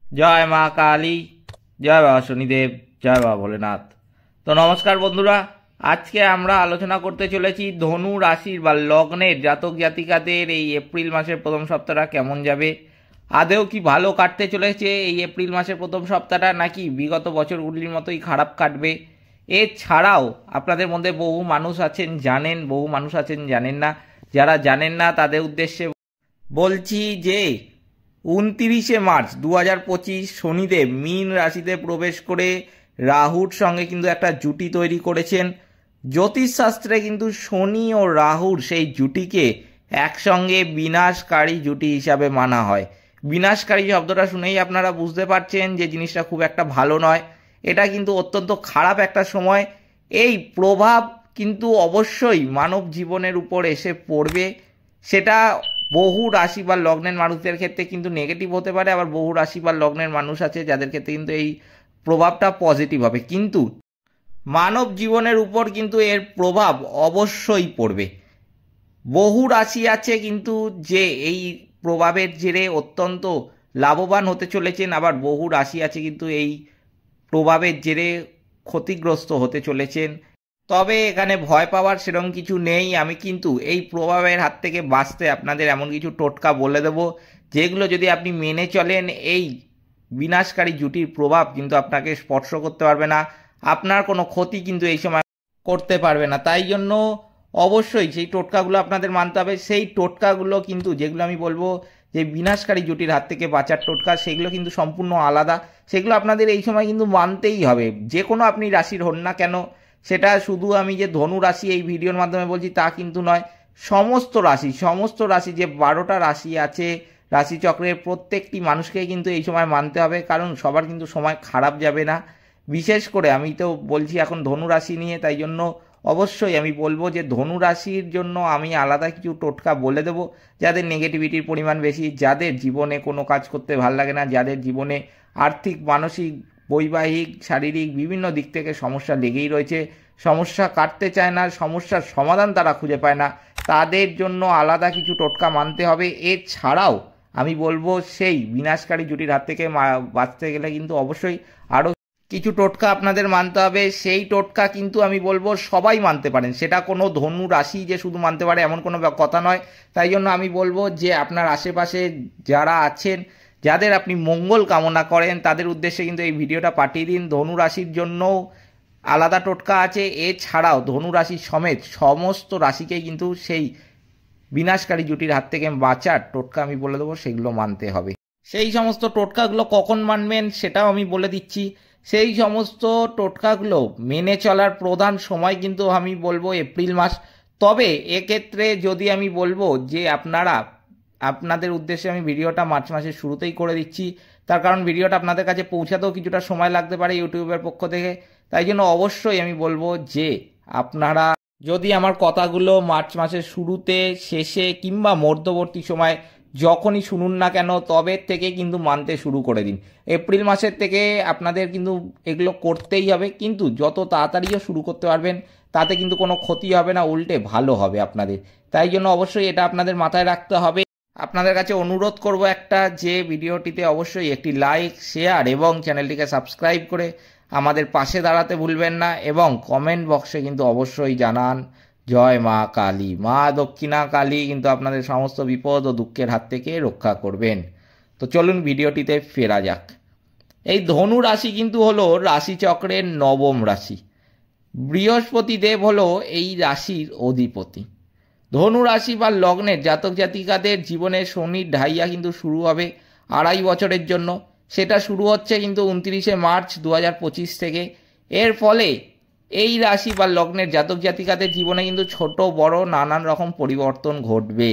জয় মা কালী, জয় বাবা শনিদেব, জয় বাবা ভোলেনাথ। তো নমস্কার বন্ধুরা, আজকে আমরা আলোচনা করতে চলেছি ধনু রাশির বা লগ্নের জাতক জাতিকাদের এই এপ্রিল মাসের প্রথম সপ্তাহটা কেমন যাবে। আদেও কি ভালো কাটতে চলেছে এই এপ্রিল মাসের প্রথম সপ্তাহটা, নাকি বিগত বছরগুলির মতোই খারাপ কাটবে। এছাড়াও আপনাদের মধ্যে বহু মানুষ আছেন জানেন, বহু মানুষ আছেন জানেন না। যারা জানেন না তাদের উদ্দেশ্যে বলছি যে 29 মার্চ 2025 শনিদেব মীন রাশিতে প্রবেশ করে রাহুর সঙ্গে কিন্তু একটা জুটি তৈরি করেছেন। জ্যোতিষশাস্ত্রে কিন্তু শনি ও রাহুর সেই জুটিকে একসঙ্গে বিনাশকারী জুটি হিসাবে মানা হয়। বিনাশকারী শব্দটা শুনেই আপনারা বুঝতে পারছেন যে জিনিসটা খুব একটা ভালো নয়, এটা কিন্তু অত্যন্ত খারাপ একটা সময়। এই প্রভাব কিন্তু অবশ্যই মানব জীবনের উপর এসে পড়বে। সেটা বহু রাশি বা লগ্নের মানুষদের ক্ষেত্রে কিন্তু নেগেটিভ হতে পারে, আবার বহু রাশি বা লগ্নের মানুষ আছে যাদের ক্ষেত্রে কিন্তু এই প্রভাবটা পজিটিভ হবে। কিন্তু মানব জীবনের উপর কিন্তু এর প্রভাব অবশ্যই পড়বে। বহু রাশি আছে কিন্তু যে এই প্রভাবের জেরে অত্যন্ত লাভবান হতে চলেছেন, আবার বহু রাশি আছে কিন্তু এই প্রভাবের জেরে ক্ষতিগ্রস্ত হতে চলেছেন। তবে এখানে ভয় পাওয়ার সেরকম কিছু নেই। আমি কিন্তু এই প্রভাবের হাত থেকে বাঁচতে আপনাদের এমন কিছু টোটকা বলে দেব, যেগুলো যদি আপনি মেনে চলেন এই বিনাশকারী জুটির প্রভাব কিন্তু আপনাকে স্পর্শ করতে পারবে না, আপনার কোনো ক্ষতি কিন্তু এই সময় করতে পারবে না। তাই জন্য অবশ্যই সেই টোটকাগুলো আপনাদের মানতে হবে। সেই টোটকাগুলো কিন্তু যেগুলো আমি বলবো যে বিনাশকারী জুটির হাত থেকে বাঁচার টোটকা, সেগুলো কিন্তু সম্পূর্ণ আলাদা। সেগুলো আপনাদের এই সময় কিন্তু মানতেই হবে, যে কোনো আপনি রাশির হন না কেন। সেটা শুধু আমি যে ধনু রাশি এই ভিডিওর মাধ্যমে বলছি তা কিন্তু নয়, সমস্ত রাশি যে 12টা রাশি আছে রাশিচক্রের প্রত্যেকটি মানুষকে কিন্তু এই সময় মানতে হবে, কারণ সবার কিন্তু সময় খারাপ যাবে না। বিশেষ করে আমি তো বলছি এখন ধনু রাশি নিয়ে, তাই জন্য অবশ্যই আমি বলবো যে ধনু রাশির জন্য আমি আলাদা কিছু টোটকা বলে দেবো। যাদের নেগেটিভিটির পরিমাণ বেশি, যাদের জীবনে কোনো কাজ করতে ভাল লাগে না, যাদের জীবনে আর্থিক, মানসিক, বৈবাহিক, শারীরিক বিভিন্ন দিক থেকে সমস্যা লেগেই রয়েছে, সমস্যা কাটতে চায় না, সমস্যার সমাধান তারা খুঁজে পায় না, তাদের জন্য আলাদা কিছু টোটকা মানতে হবে। এছাড়াও আমি বলবো সেই বিনাশকারী জুটির হাত থেকে বাঁচতে গেলে কিন্তু অবশ্যই আরও কিছু টোটকা আপনাদের মানতে হবে। সেই টোটকা কিন্তু আমি বলবো সবাই মানতে পারেন, সেটা কোনো ধনু রাশি যে শুধু মানতে পারে এমন কোনো কথা নয়। তাই জন্য আমি বলবো যে আপনার আশেপাশে যারা আছেন, যাদের আপনি মঙ্গল কামনা করেন, তাদের উদ্দেশ্যে কিন্তু এই ভিডিওটা পাঠিয়ে দিন। ধনু রাশির জন্যও আলাদা টোটকা আছে, এছাড়াও ধনু রাশি সমেত সমস্ত রাশিকেই কিন্তু সেই বিনাশকারী জুটির হাত থেকে বাঁচার টোটকা আমি বলে দেবো, সেগুলো মানতে হবে। সেই সমস্ত টোটকাগুলো কখন মানবেন সেটাও আমি বলে দিচ্ছি। সেই সমস্ত টোটকাগুলো মেনে চলার প্রধান সময় কিন্তু আমি বলবো এপ্রিল মাস। তবে এক্ষেত্রে যদি আমি বলবো যে আপনাদের উদ্দেশ্যে আমি ভিডিওটা মার্চ মাসের শুরুতেই করে দিচ্ছি, তার কারণ ভিডিওটা আপনাদের কাছে পৌঁছাতেও কিছুটা সময় লাগতে পারে ইউটিউবের পক্ষ থেকে। তাই জন্য অবশ্যই আমি বলবো যে আপনারা যদি আমার কথাগুলো মার্চ মাসের শুরুতে, শেষে কিংবা মধ্যবর্তী সময় যখনই শুনুন না কেন, তবে থেকে কিন্তু মানতে শুরু করে দিন। এপ্রিল মাসের থেকে আপনাদের কিন্তু এগুলো করতেই হবে, কিন্তু যত তাড়াতাড়িও শুরু করতে পারবেন তাতে কিন্তু কোনো ক্ষতি হবে না, উল্টে ভালো হবে আপনাদের। তাই জন্য অবশ্যই এটা আপনাদের মাথায় রাখতে হবে। আপনাদের কাছে অনুরোধ করব একটা, যে ভিডিওটিতে অবশ্যই একটি লাইক, শেয়ার এবং চ্যানেলটিকে সাবস্ক্রাইব করে আমাদের পাশে দাঁড়াতে ভুলবেন না, এবং কমেন্ট বক্সে কিন্তু অবশ্যই জানান জয় মা কালী। মা দক্ষিণা কালী কিন্তু আপনাদের সমস্ত বিপদ ও দুঃখের হাত থেকে রক্ষা করবেন। তো চলুন ভিডিওটিতে ফেরা যাক। এই ধনু রাশি কিন্তু হলো রাশিচক্রের নবম রাশি। বৃহস্পতি দেব হলো এই রাশির অধিপতি। ধনু রাশি বা লগ্নের জাতক জাতিকাদের জীবনে শনির ঢাইয়া কিন্তু শুরু হবে 2.5 বছরের জন্য। সেটা শুরু হচ্ছে কিন্তু 29 মার্চ 2025 থেকে। এর ফলে এই রাশি বা লগ্নের জাতক জাতিকাদের জীবনে কিন্তু ছোট বড় নানান রকম পরিবর্তন ঘটবে।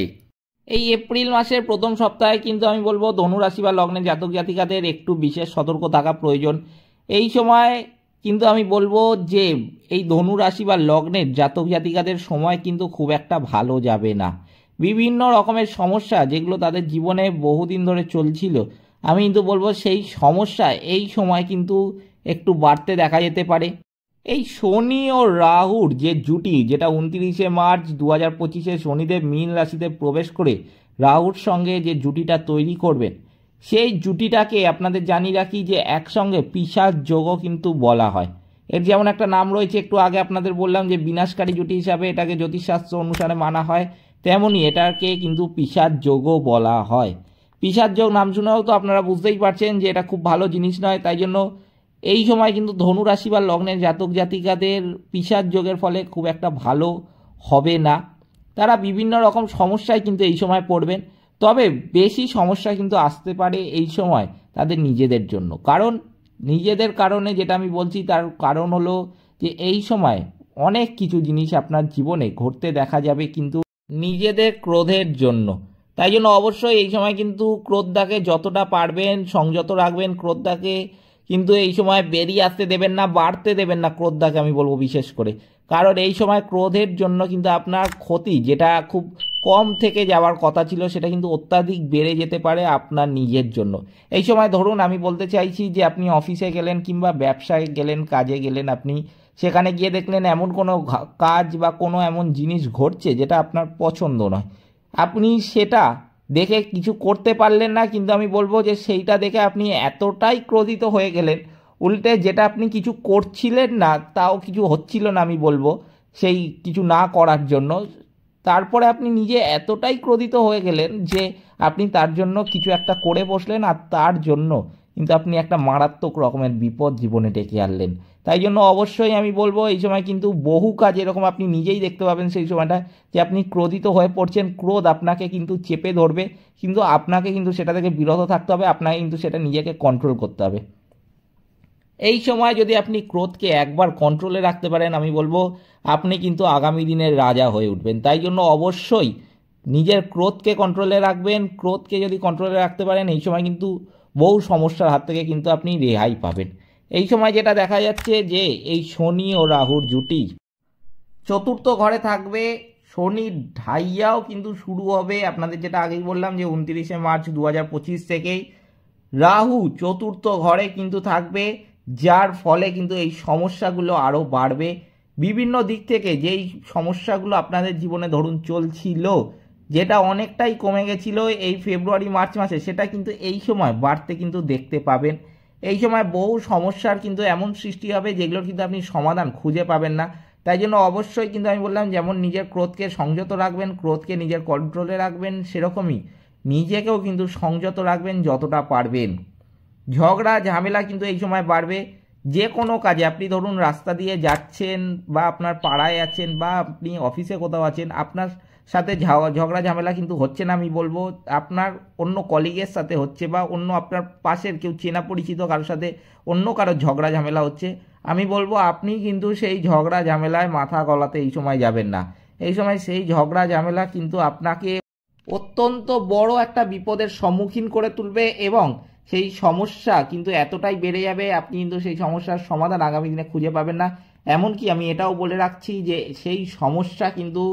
এই এপ্রিল মাসের প্রথম সপ্তাহে কিন্তু আমি বলবো ধনু রাশি বা লগ্নের জাতক জাতিকাদের একটু বিশেষ সতর্ক থাকা প্রয়োজন। এই সময় কিন্তু আমি বলবো যে এই ধনু রাশি বা লগ্নের জাতক জাতিকাদের সময় কিন্তু খুব একটা ভালো যাবে না। বিভিন্ন রকমের সমস্যা যেগুলো তাদের জীবনে বহুদিন ধরে চলছিল, আমি কিন্তু বলবো সেই সমস্যা এই সময় কিন্তু একটু বাড়তে দেখা যেতে পারে। এই শনি ও রাহুর যে জুটি, যেটা 29 মার্চ 2025 শনিদেব মীন রাশিতে প্রবেশ করে রাহুর সঙ্গে যে জুটিটা তৈরি করবেন, সেই জুটিটাকে আপনাদের জানিয়ে রাখি যে একসঙ্গে পিশাচ যোগও কিন্তু বলা হয়। এর যেমন একটা নাম রয়েছে, একটু আগে আপনাদের বললাম যে বিনাশকারী জুটি হিসাবে এটাকে জ্যোতিষশাস্ত্র অনুসারে মানা হয়, তেমনি এটাকে কিন্তু পিশাচ যোগও বলা হয়। পিশাচ যোগ নাম শুনেও তো আপনারা বুঝতেই পারছেন যে এটা খুব ভালো জিনিস নয়। তাই জন্য এই সময় কিন্তু ধনু রাশি বা লগ্নের জাতক জাতিকাদের পিশাচ যোগের ফলে খুব একটা ভালো হবে না। তারা বিভিন্ন রকম সমস্যায় কিন্তু এই সময় পড়বেন। তবে বেশি সমস্যা কিন্তু আসতে পারে এই সময় তাদের নিজেদের জন্য। কারণ নিজেদের কারণে যেটা আমি বলছি তার কারণ হলো যে এই সময় অনেক কিছু জিনিস আপনার জীবনে ঘটতে দেখা যাবে কিন্তু নিজেদের ক্রোধের জন্য। তাই জন্য অবশ্যই এই সময় কিন্তু ক্রোধটাকে যতটা পারবেন সংযত রাখবেন। ক্রোধটাকে কিন্তু এই সময় বেরিয়ে আসতে দেবেন না, বাড়তে দেবেন না ক্রোধটাকে, আমি বলবো বিশেষ করে। কারণ এই সময় ক্রোধের জন্য কিন্তু আপনার ক্ষতি, যেটা খুব কম থেকে যাওয়ার কথা ছিল, সেটা কিন্তু অত্যাধিক বেড়ে যেতে পারে আপনার নিজের জন্য। এই সময় ধরুন আমি বলতে চাইছি যে আপনি অফিসে গেলেন কিংবা ব্যবসায় গেলেন, কাজে গেলেন, আপনি সেখানে গিয়ে দেখলেন এমন কোনো কাজ বা কোনো এমন জিনিস ঘটছে যেটা আপনার পছন্দ নয়। আপনি সেটা দেখে কিছু করতে পারলেন না, কিন্তু আমি বলবো যে সেইটা দেখে আপনি এতটাই ক্রোধিত হয়ে গেলেন, উল্টে যেটা আপনি কিছু করছিলেন না তাও কিছু হচ্ছিল না আমি বলবো সেই কিছু না করার জন্য, তারপরে আপনি নিজে এতটাই ক্রোধিত হয়ে গেলেন যে আপনি তার জন্য কিছু একটা করে বসলেন, আর তার জন্য কিন্তু আপনি একটা মারাত্মক রকমের বিপদ জীবনে ডেকে আনলেন। তাই জন্য অবশ্যই আমি বলবো এই সময় কিন্তু বহু কাজ এরকম আপনি নিজেই দেখতে পাবেন সেই সময়টা যে আপনি ক্রোধিত হয়ে পড়ছেন। ক্রোধ আপনাকে কিন্তু চেপে ধরবে, কিন্তু আপনাকে কিন্তু সেটা থেকে বিরত থাকতে হবে, আপনাকে কিন্তু সেটা নিজেকে কন্ট্রোল করতে হবে। এই সময় যদি আপনি ক্রোধকে একবার কন্ট্রোলে রাখতে পারেন, আমি বলবো আপনি কিন্তু আগামী দিনের রাজা হয়ে উঠবেন। তাই জন্য অবশ্যই নিজের ক্রোধকে কন্ট্রোলে রাখবেন। ক্রোধকে যদি কন্ট্রোলে রাখতে পারেন এই সময় কিন্তু বহু সমস্যার হাত থেকে কিন্তু আপনি রেহাই পাবেন। এই সময় যেটা দেখা যাচ্ছে যে এই শনি ও রাহুর জুটি চতুর্থ ঘরে থাকবে। শনির ঢাইয়াও কিন্তু শুরু হবে, আপনাদের যেটা আগেই বললাম যে 29শে মার্চ 2025 থেকেই রাহু চতুর্থ ঘরে কিন্তু থাকবে, যার ফলে কিন্তু এই সমস্যাগুলো আরও বাড়বে। বিভিন্ন দিক থেকে যেই সমস্যাগুলো আপনাদের জীবনে ধরুন চলছিল, যেটা অনেকটাই কমে গেছিল এই ফেব্রুয়ারি মার্চ মাসে, সেটা কিন্তু এই সময় বাড়তে কিন্তু দেখতে পাবেন। এই সময় বহু সমস্যার কিন্তু এমন সৃষ্টি হবে যেগুলোর কিন্তু আপনি সমাধান খুঁজে পাবেন না। তাই জন্য অবশ্যই কিন্তু আমি বললাম যেমন নিজের ক্রোধকে সংযত রাখবেন, ক্রোধকে নিজের কন্ট্রোলে রাখবেন, সেরকমই নিজেকেও কিন্তু সংযত রাখবেন যতটা পারবেন। ঝগড়া ঝামেলা কিন্তু এই সময় বাড়বে। যে কোনো কাজে আপনি ধরুন রাস্তা দিয়ে যাচ্ছেন বা আপনার পাড়ায় আছেন বা আপনি অফিসে কোথাও আছেন, আপনার সাথে ঝগড়া ঝামেলা কিন্তু হচ্ছে না, আমি বলবো আপনার অন্য কলিগের সাথে হচ্ছে বা অন্য আপনার পাশের কেউ চেনা পরিচিত কারোর সাথে অন্য কারোর ঝগড়া ঝামেলা হচ্ছে, আমি বলবো আপনি কিন্তু সেই ঝগড়া ঝামেলায় মাথা গলাতে এই সময় যাবেন না। এই সময় সেই ঝগড়া ঝামেলা কিন্তু আপনাকে অত্যন্ত বড় একটা বিপদের সম্মুখীন করে তুলবে এবং সেই সমস্যা কিন্তু এতটাই বেড়ে যাবে আপনি কিন্তু সেই সমস্যার সমাধান আগামী দিনে খুঁজে পাবেন না। এমনকি আমি এটাও বলে রাখছি যে সেই সমস্যা কিন্তু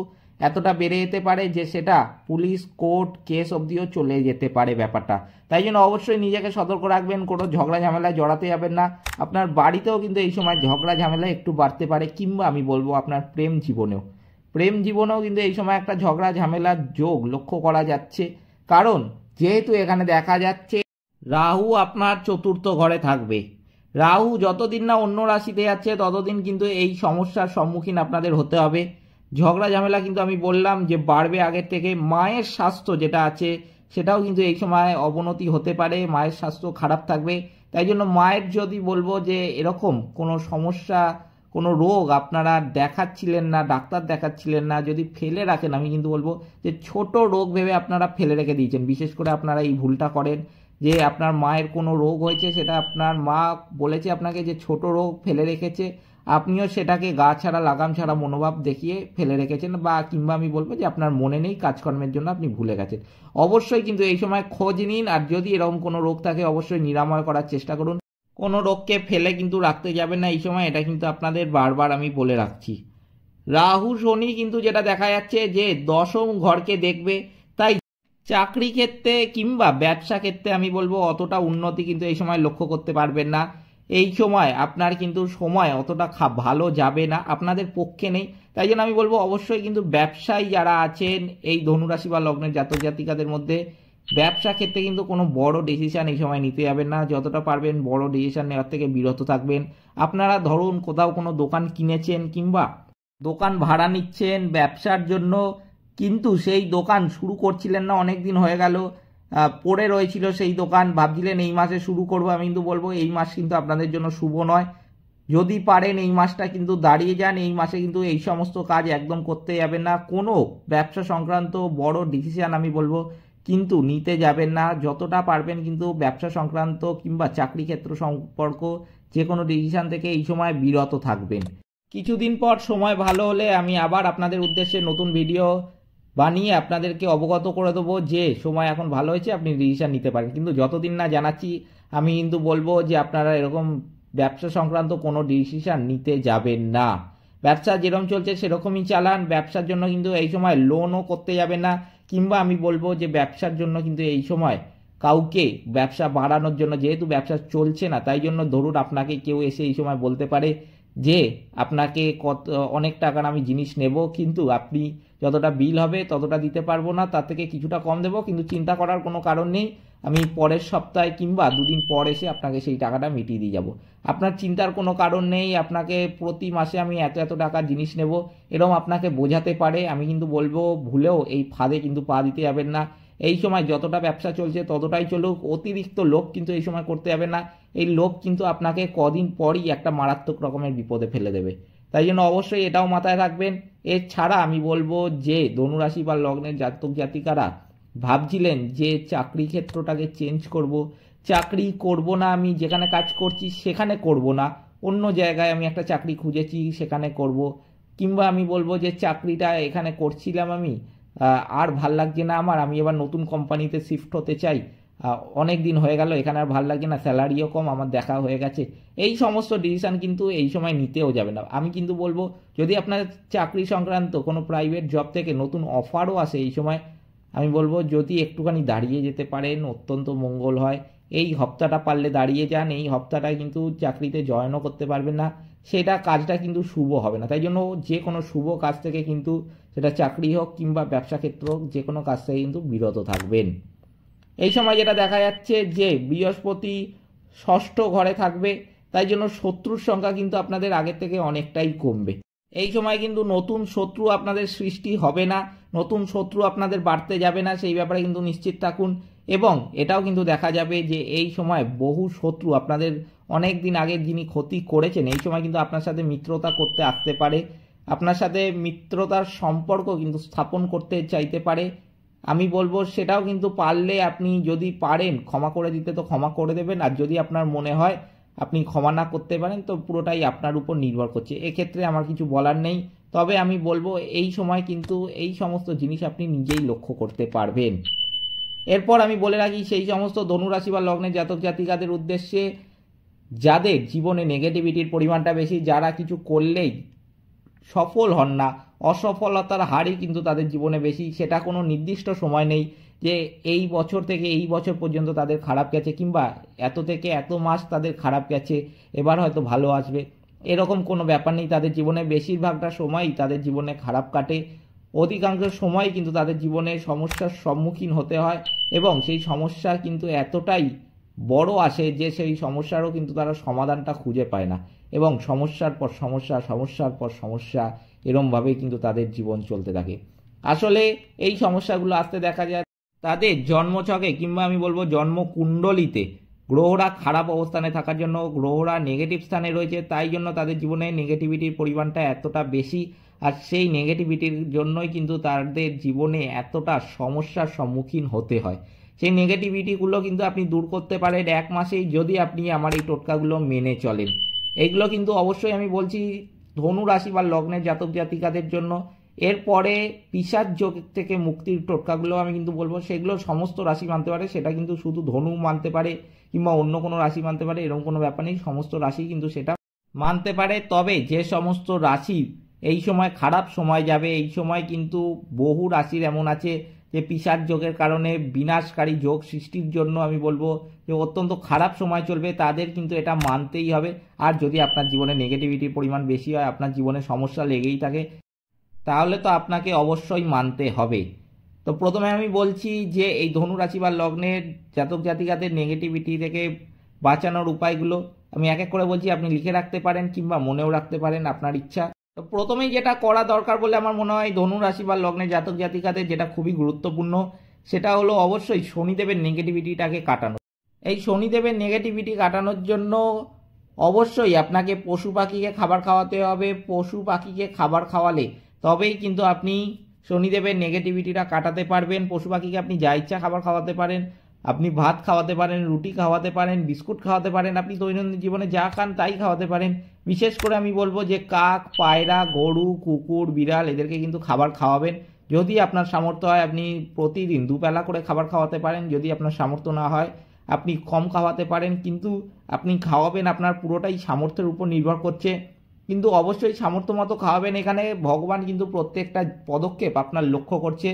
এতটা বেড়ে যেতে পারে যে সেটা পুলিশ কোর্ট কেস অবধিও চলে যেতে পারে ব্যাপারটা। তাই জন্য অবশ্যই নিজেকে সতর্ক রাখবেন, কোনো ঝগড়া ঝামেলায় জড়াতে যাবেন না। আপনার বাড়িতেও কিন্তু এই সময় ঝগড়া ঝামেলা একটু বাড়তে পারে, কিংবা আমি বলবো আপনার প্রেম জীবনেও কিন্তু এই সময় একটা ঝগড়া ঝামেলার যোগ লক্ষ্য করা যাচ্ছে। কারণ যেহেতু এখানে দেখা যাচ্ছে রাহু আপনার চতুর্থ ঘরে থাকবে, রাহু যতদিন না অন্য রাশিতে যাচ্ছে ততদিন কিন্তু এই সমস্যার সম্মুখীন আপনাদের হতে হবে। ঝগড়া ঝামেলা কিন্তু আমি বললাম যে বাড়বে আগের থেকে। মায়ের স্বাস্থ্য যেটা আছে সেটাও কিন্তু এই সময় অবনতি হতে পারে, মায়ের স্বাস্থ্য খারাপ থাকবে। তাই জন্য মায়ের যদি বলবো যে এরকম কোনো সমস্যা কোনো রোগ আপনারা দেখাচ্ছিলেন না, ডাক্তার দেখাচ্ছিলেন না, যদি ফেলে রাখেন, আমি কিন্তু বলবো যে ছোট রোগ ভেবে আপনারা ফেলে রেখে দিয়েছেন। বিশেষ করে আপনারা এই ভুলটা করেন যে আপনার মায়ের কোনো রোগ হয়েছে, সেটা আপনার মা বলেছে আপনাকে যে ছোট রোগ ফেলে রেখেছে, আপনিও সেটাকে গা ছাড়া লাগাম ছাড়া মনোভাব দেখিয়ে ফেলে রেখেছেন, বা কিংবা আমি বলবো যে আপনার মনে নেই, কাজকর্মের জন্য আপনি ভুলে গেছেন। অবশ্যই কিন্তু এই সময় খোঁজ নিন, আর যদি এরকম কোনো রোগ থাকে অবশ্যই নিরাময় করার চেষ্টা করুন। কোনো রোগকে ফেলে কিন্তু রাখতে যাবেন না এই সময়, এটা কিন্তু আপনাদের বারবার আমি বলে রাখছি। রাহু শনি কিন্তু যেটা দেখা যাচ্ছে যে দশম ঘরকে দেখবে, তাই চাকরি ক্ষেত্রে কিংবা ব্যবসা ক্ষেত্রে আমি বলবো অতটা উন্নতি কিন্তু এই সময় লক্ষ্য করতে পারবেন না। এই সময় আপনার কিন্তু সময় অতটা ভালো যাবে না, আপনাদের পক্ষে নেই। তাই জন্য আমি বলবো অবশ্যই কিন্তু ব্যবসায়ী যারা আছেন এই ধনুরাশি বা লগ্নের জাতক জাতিকাদের মধ্যে ব্যবসা ক্ষেত্রে কিন্তু কোনো বড় ডিসিশন এই সময় নিতে যাবেন না, যতটা পারবেন বড় ডিসিশন নেওয়ার থেকে বিরত থাকবেন। আপনারা ধরুন কোথাও কোনো দোকান কিনেছেন কিংবা দোকান ভাড়া নিচ্ছেন ব্যবসার জন্য, কিন্তু সেই দোকান শুরু করছিলেন না, অনেক দিন হয়ে গেল পড়ে রয়েছিল সেই দোকান, ভাবছিলেন এই মাসে শুরু করবো। আমি কিন্তু বলবো এই মাস কিন্তু আপনাদের জন্য শুভ নয়। যদি পারেন এই মাসটা কিন্তু দাঁড়িয়ে যান, এই মাসে কিন্তু এই সমস্ত কাজ একদম করতে যাবেন না। কোনো ব্যবসা সংক্রান্ত বড় ডিসিশন আমি বলবো কিন্তু নিতে যাবেন না। যতটা পারবেন কিন্তু ব্যবসা সংক্রান্ত কিংবা চাকরি ক্ষেত্র সম্পর্ক যে কোনো ডিসিশন থেকে এই সময় বিরত থাকবেন। কিছুদিন পর সময় ভালো হলে আমি আবার আপনাদের উদ্দেশ্যে নতুন ভিডিও বানিয়ে আপনাদেরকে অবগত করে দেবো যে সময় এখন ভালো হয়েছে, আপনি ডিসিশন নিতে পারেন। কিন্তু যতদিন না জানাচ্ছি আমি কিন্তু বলবো যে আপনারা এরকম ব্যবসা সংক্রান্ত কোনো ডিসিশন নিতে যাবেন না। ব্যবসা যেরকম চলছে সেরকমই চালান। ব্যবসার জন্য কিন্তু এই সময় লোনও করতে যাবেন না, কিংবা আমি বলবো যে ব্যবসার জন্য কিন্তু এই সময় কাউকে ব্যবসা বাড়ানোর জন্য, যেহেতু ব্যবসা চলছে না তাই জন্য ধরুন আপনাকে কেউ এসে এই সময় বলতে পারে যে আপনাকে অনেক টাকার আমি জিনিস নেব, কিন্তু আপনি যতটা বিল হবে ততটা দিতে পারবো না, তার থেকে কিছুটা কম দেবো, কিন্তু চিন্তা করার কোনো কারণ নেই, আমি পরের সপ্তাহে কিংবা দুদিন পর এসে আপনাকে সেই টাকাটা মিটিয়ে দিয়ে যাব। আপনার চিন্তার কোনো কারণ নেই, আপনাকে প্রতি মাসে আমি এত এত টাকার জিনিস নেব এরকম আপনাকে বোঝাতে পারে। আমি কিন্তু বলবো ভুলেও এই ফাঁদে কিন্তু পা দিতে যাবেন না। এই সময় যতটা ব্যবসা চলছে ততটাই চলুক, অতিরিক্ত লোভ কিন্তু এই সময় করতে যাবেন না। এই লোভ কিন্তু আপনাকে কদিন পরই একটা মারাত্মক রকমের বিপদে ফেলে দেবে, তাই জন্য অবশ্যই এটাও মাথায় রাখবেন। এছাড়া আমি বলবো যে ধনুরাশি বা লগ্নের জাতক জাতিকারা ভাবছিলেন যে চাকরি ক্ষেত্রটাকে চেঞ্জ করব, চাকরি করব না, আমি যেখানে কাজ করছি সেখানে করব না, অন্য জায়গায় আমি একটা চাকরি খুঁজেছি সেখানে করব, কিংবা আমি বলবো যে চাকরিটা এখানে করছিলাম আমি আর ভাল লাগছে না আমার, আমি এবার নতুন কোম্পানিতে শিফট হতে চাই, অনেক দিন হয়ে গেল এখানে আর ভাল লাগছে না, স্যালারিও কম, আমার দেখা হয়ে গেছে। এই সমস্ত ডিসিশন কিন্তু এই সময় নিতেও যাবে না। আমি কিন্তু বলবো যদি আপনার চাকরি সংক্রান্ত কোনো প্রাইভেট জব থেকে নতুন অফারও আসে এই সময়, আমি বলবো যদি একটুখানি দাঁড়িয়ে যেতে পারেন অত্যন্ত মঙ্গল হয়। এই হপ্তাহটা পারলে দাঁড়িয়ে যান, এই হপ্তাহটায় কিন্তু চাকরিতে জয়েনও করতে পারবেন না, সেটা কাজটা কিন্তু শুভ হবে না। তাই জন্য যে কোনো শুভ কাজ থেকে কিন্তু, সেটা চাকরি হোক কিংবা ব্যবসা ক্ষেত্র হোক, যে কোনো কাজ থেকে কিন্তু বিরত থাকবেন। এই সময় যেটা দেখা যাচ্ছে যে বৃহস্পতি ষষ্ঠ ঘরে থাকবে, তাই জন্য শত্রুর সংখ্যা কিন্তু আপনাদের আগের থেকে অনেকটাই কমবে। এই সময় কিন্তু নতুন শত্রু আপনাদের সৃষ্টি হবে না, নতুন শত্রু আপনাদের বাড়তে যাবে না, সেই ব্যাপারে কিন্তু নিশ্চিত থাকুন। এবং এটাও কিন্তু দেখা যাবে যে এই সময় বহু শত্রু আপনাদের অনেক দিন আগে যিনি ক্ষতি করেছেন এই সময় কিন্তু আপনার সাথে মিত্রতা করতে আসতে পারে, আপনার সাথে মিত্রতার সম্পর্ক কিন্তু স্থাপন করতে চাইতে পারে। আমি বলবো সেটাও কিন্তু পারলে আপনি যদি পারেন ক্ষমা করে দিতে তো ক্ষমা করে দেবেন, আর যদি আপনার মনে হয় আপনি ক্ষমা না করতে পারেন তো পুরোটাই আপনার উপর নির্ভর করছে, এক্ষেত্রে আমার কিছু বলার নেই। তবে আমি বলবো এই সময় কিন্তু এই সমস্ত জিনিস আপনি নিজেই লক্ষ্য করতে পারবেন। এরপর আমি বলে রাখি সেই সমস্ত ধনুরাশি বা লগ্নের জাতক জাতিকাদের উদ্দেশ্যে যাদের জীবনে নেগেটিভিটির পরিমাণটা বেশি, যারা কিছু করলেই সফল হন না, অসফলতার হারই কিন্তু তাদের জীবনে বেশি, সেটা কোনো নির্দিষ্ট সময় নেই যে এই বছর থেকে এই বছর পর্যন্ত তাদের খারাপ গেছে কিংবা এত থেকে এত মাস তাদের খারাপ গেছে, এবার হয়তো ভালো আসবে, এরকম কোনো ব্যাপার নেই। তাদের জীবনে বেশিরভাগটা সময়ই তাদের জীবনে খারাপ কাটে, অধিকাংশ সময় কিন্তু তাদের জীবনে সমস্যার সম্মুখীন হতে হয় এবং সেই সমস্যা কিন্তু এতটাই বড় আসে যে সেই সমস্যারও কিন্তু তারা সমাধানটা খুঁজে পায় না এবং সমস্যার পর সমস্যা, সমস্যার পর সমস্যা, এরমভাবেই কিন্তু তাদের জীবন চলতে থাকে। আসলে এই সমস্যাগুলো আসতে দেখা যায় তাদের জন্মছকে কিংবা আমি বলবো জন্মকুণ্ডলিতে গ্রহরা খারাপ অবস্থানে থাকার জন্য, গ্রহরা নেগেটিভ স্থানে রয়েছে, তাই জন্য তাদের জীবনে নেগেটিভিটির পরিমাণটা এতটা বেশি, আর সেই নেগেটিভিটির জন্যই কিন্তু তাদের জীবনে এতটা সমস্যার সম্মুখীন হতে হয়। সেই নেগেটিভিটিগুলো কিন্তু আপনি দূর করতে পারেন এক মাসেই যদি আপনি আমার এই টোটকাগুলো মেনে চলেন। এইগুলো কিন্তু অবশ্যই আমি বলছি ধনু রাশি বা লগ্নের জাতক জাতিকাদের জন্য। এরপরে পিশাচ যোগ থেকে মুক্তির টোটকাগুলো আমি কিন্তু বলবো সেগুলো সমস্ত রাশি মানতে পারে, সেটা কিন্তু শুধু ধনু মানতে পারে কিংবা অন্য কোনো রাশি মানতে পারে এরকম কোনো ব্যাপার নেই, সমস্ত রাশি কিন্তু সেটা মানতে পারে। তবে যে সমস্ত রাশি এই সময় খারাপ সময় যাবে, এই সময় কিন্তু বহু রাশির এমন আছে যে পিশাচ যোগের কারণে বিনাশকারী যোগ সৃষ্টির জন্য আমি বলবো যে অত্যন্ত খারাপ সময় চলবে, তাদের কিন্তু এটা মানতেই হবে। আর যদি আপনার জীবনে নেগেটিভিটির পরিমাণ বেশি হয়, আপনার জীবনে সমস্যা লেগেই থাকে, তাহলে তো আপনাকে অবশ্যই মানতে হবে। তো প্রথমে আমি বলছি যে এই ধনু রাশি বা লগ্নের জাতক জাতিকাদের নেগেটিভিটি থেকে বাঁচানোর উপায়গুলো আমি এক এক করে বলছি, আপনি লিখে রাখতে পারেন কিংবা মনেও রাখতে পারেন, আপনার ইচ্ছা। তো প্রথমেই যেটা করা দরকার বলে আমার মনে হয় ধনু রাশি বা লগ্নের জাতক জাতিকাদের যেটা খুবই গুরুত্বপূর্ণ, সেটা হলো অবশ্যই শনিদেবের নেগেটিভিটিটাকে কাটানো। এই শনিদেবের নেগেটিভিটি কাটানোর জন্য অবশ্যই আপনাকে পশু পাখিকে খাবার খাওয়াতে হবে। পশু পাখিকে খাবার খাওয়ালে তবেই কিন্তু আপনি শনিদেবের নেগেটিভিটিটা কাটাতে পারবেন। পশু পাখিকে আপনি যা ইচ্ছা খাবার খাওয়াতে পারেন, আপনি ভাত খাওয়াতে পারেন, রুটি খাওয়াতে পারেন, বিস্কুট খাওয়াতে পারেন, আপনি দৈনন্দিন জীবনে যা খান তাই খাওয়াতে পারেন। বিশেষ করে আমি বলবো যে কাক, পায়রা, গরু, কুকুর, বিড়াল এদেরকে কিন্তু খাবার খাওয়াবেন। যদি আপনার সামর্থ্য হয় আপনি প্রতিদিন দুবেলা করে খাবার খাওয়াতে পারেন। যদি আপনার সামর্থ্য না হয় আপনি কম খাওয়াতে পারেন, কিন্তু আপনি খাওয়াবেন, আপনার পুরোটাই সামর্থ্যের উপর নির্ভর করছে। কিন্তু অবশ্যই সামর্থ্য মতো খাওয়াবেন। এখানে ভগবান কিন্তু প্রত্যেকটা পদক্ষেপ আপনার লক্ষ্য করছে।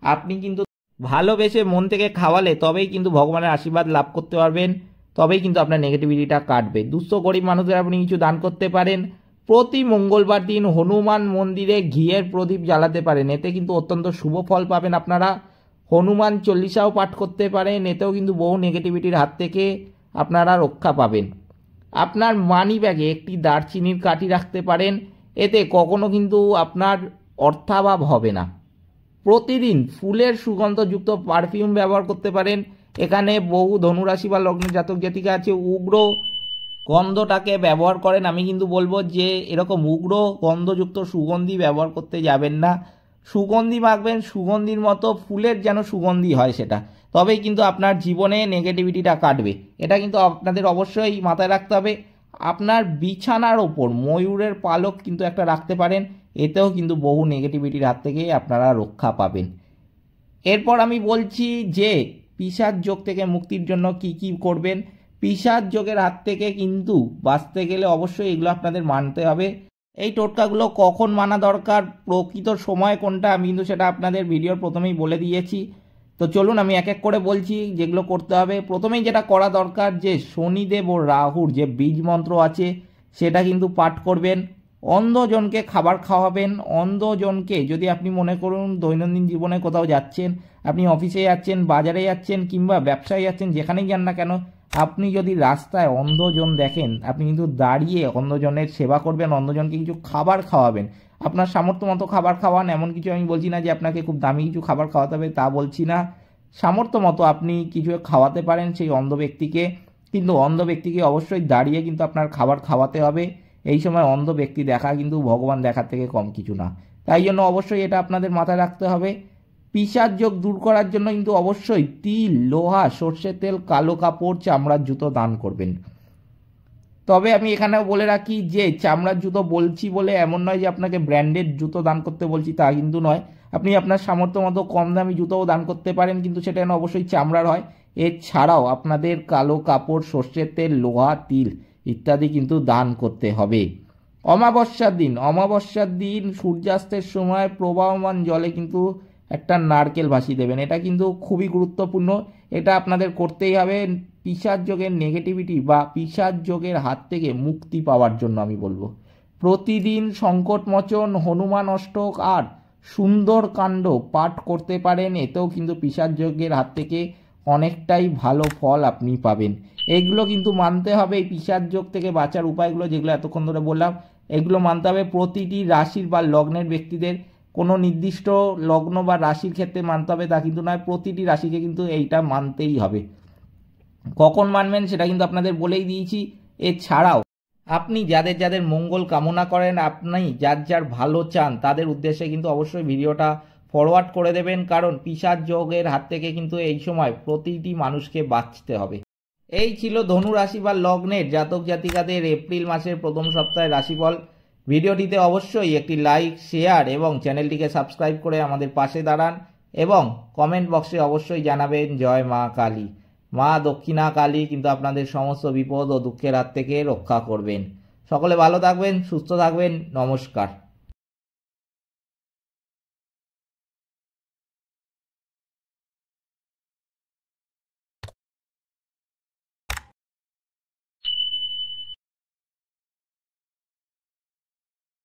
আপনি কিন্তু ভালোবেসে মন থেকে খাওয়ালে তবেই কিন্তু ভগবানের আশীর্বাদ লাভ করতে পারবেন, তবেই কিন্তু আপনার নেগেটিভিটিটা কাটবে। দুস্থ গরিব মানুষদের আপনি কিছু দান করতে পারেন। প্রতি মঙ্গলবার দিন হনুমান মন্দিরে ঘিয়ের প্রদীপ জ্বালাতে পারেন, এতে কিন্তু অত্যন্ত শুভ ফল পাবেন আপনারা। হনুমান চল্লিশাও পাঠ করতে পারেন, এতেও কিন্তু বহু নেগেটিভিটির হাত থেকে আপনারা রক্ষা পাবেন। আপনার মানি ব্যাগে একটি দারচিনির কাঠি রাখতে পারেন, এতে কখনো কিন্তু আপনার অর্থাভাব হবে না। প্রতিদিন ফুলের সুগন্ধযুক্ত পারফিউম ব্যবহার করতে পারেন। এখানে বহু ধনুরাশি বা লগ্ন জাতক জাতিকা আছে উগ্র গন্ধটাকে ব্যবহার করেন। আমি কিন্তু বলবো যে এরকম উগ্র গন্ধযুক্ত সুগন্ধি ব্যবহার করতে যাবেন না। সুগন্ধি মাখবেন, সুগন্ধির মতো ফুলের যেন সুগন্ধি হয় সেটা, তবেই কিন্তু আপনার জীবনে নেগেটিভিটিটা কাটবে। এটা কিন্তু আপনাদের অবশ্যই মাথায় রাখতে হবে। আপনার বিছানার ওপর ময়ূরের পালক কিন্তু একটা রাখতে পারেন, এতেও কিন্তু বহু নেগেটিভিটির হাত থেকে আপনারা রক্ষা পাবেন। এরপর আমি বলছি যে পিশাচ যোগ থেকে মুক্তির জন্য কি কি করবেন। পিশাচ যোগের হাত থেকে কিন্তু বাঁচতে গেলে অবশ্যই এগুলো আপনাদের মানতে হবে। এই টোটকাগুলো কখন মানা দরকার, প্রকৃত সময় কোনটা, আমি কিন্তু সেটা আপনাদের ভিডিওর প্রথমেই বলে দিয়েছি। তো চলুন আমি এক এক করে বলছি যেগুলো করতে হবে। প্রথমেই যেটা করা দরকার, যে শনিদেব ও রাহুর যে বীজ মন্ত্র আছে সেটা কিন্তু পাঠ করবেন। অন্ধজনকে খাবার খাওয়াবেন। অন্ধজনকে, যদি আপনি মনে করুন দৈনন্দিন জীবনে কোথাও যাচ্ছেন, আপনি অফিসে যাচ্ছেন, বাজারে যাচ্ছেন কিংবা ব্যবসায় যাচ্ছেন, যেখানেই যান না কেন, আপনি যদি রাস্তায় অন্ধজন দেখেন আপনি কিন্তু দাঁড়িয়ে অন্ধজনের সেবা করবেন, অন্ধজনকে কিছু খাবার খাওয়াবেন। আপনার সামর্থ্য মতো খাবার খাওয়ান, এমন কিছু আমি বলছি না যে আপনাকে খুব দামি কিছু খাবার খাওয়াতে হবে, তা বলছি না। সামর্থ্য মতো আপনি কিছু খাওয়াতে পারেন সেই অন্ধ ব্যক্তিকে, কিন্তু অন্ধ ব্যক্তিকে অবশ্যই দাঁড়িয়ে কিন্তু আপনার খাবার খাওয়াতে হবে। এই সময় অন্ধ ব্যক্তি দেখা কিন্তু ভগবান দেখার থেকে কম কিছু না, তাই জন্য অবশ্যই এটা আপনাদের মাথায় রাখতে হবে। পিশাচ যোগ দূর করার জন্য কিন্তু অবশ্যই তিল, লোহা, সর্ষের তেল, কালো কাপড়, চামড়ার জুতো দান করবেন। তবে আমি এখানেও বলে রাখি যে চামড়ার জুতো বলছি বলে এমন নয় যে আপনাকে ব্র্যান্ডেড জুতো দান করতে বলছি, তা কিন্তু নয়। আপনি আপনার সামর্থ্য মতো কম দামি জুতোও দান করতে পারেন, কিন্তু সেটা যেন অবশ্যই চামড়ার হয়। এছাড়াও আপনাদের কালো কাপড়, সর্ষের তেল, লোহা, তিল ইত্যাদি কিন্তু দান করতে হবে। অমাবস্যার দিন সূর্যাস্তের সময় প্রবাহমান জলে কিন্তু একটা নারকেল ভাসিয়ে দেবেন। এটা কিন্তু খুবই গুরুত্বপূর্ণ, এটা আপনাদের করতেই হবে পিশাচ যোগের নেগেটিভিটি বা পিশাচ যোগের হাত থেকে মুক্তি পাওয়ার জন্য। আমি বলবো প্রতিদিন সংকটমোচন, হনুমান অষ্টক আর সুন্দরকাণ্ড পাঠ করতে পারেন, এতেও কিন্তু পিশাচ যোগের হাত থেকে অনেকটাই ভালো ফল আপনি পাবেন। এগুলো কিন্তু মানতে হবে। এই পিশাচ যোগ থেকে বাঁচার উপায়গুলো যেগুলো এতক্ষণ ধরে বললাম, এগুলো মানতে হবে প্রতিটি রাশির বা লগ্নের ব্যক্তিদের। কোনো নির্দিষ্ট লগ্ন বা রাশির ক্ষেত্রে মানতে হবে তা কিন্তু নয়, প্রতিটি রাশিকে কিন্তু এইটা মানতেই হবে। কখন মানবেন সেটা কিন্তু আপনাদের বলেই দিয়েছি। এছাড়াও আপনি যাদের যাদের মঙ্গল কামনা করেন, আপনি যার যার ভালো চান, তাদের উদ্দেশ্যে কিন্তু অবশ্যই ভিডিওটা ফরওয়ার্ড করে দেবেন, কারণ পিশাচ যোগের হাত থেকে কিন্তু এই সময় প্রতিটি মানুষকে বাঁচতে হবে। এই ছিল ধনু রাশি বা লগ্নের জাতক জাতিকাদের এপ্রিল মাসের প্রথম সপ্তাহের রাশিফল। ভিডিওটিতে অবশ্যই একটি লাইক, শেয়ার এবং চ্যানেলটিকে সাবস্ক্রাইব করে আমাদের পাশে দাঁড়ান, এবং কমেন্ট বক্সে অবশ্যই জানাবেন জয় মা কালী। মা দক্ষিণা কালী কিন্তু আপনাদের সমস্ত বিপদ ও দুঃখের হাত থেকে রক্ষা করবেন। সকলে ভালো থাকবেন, সুস্থ থাকবেন। নমস্কার।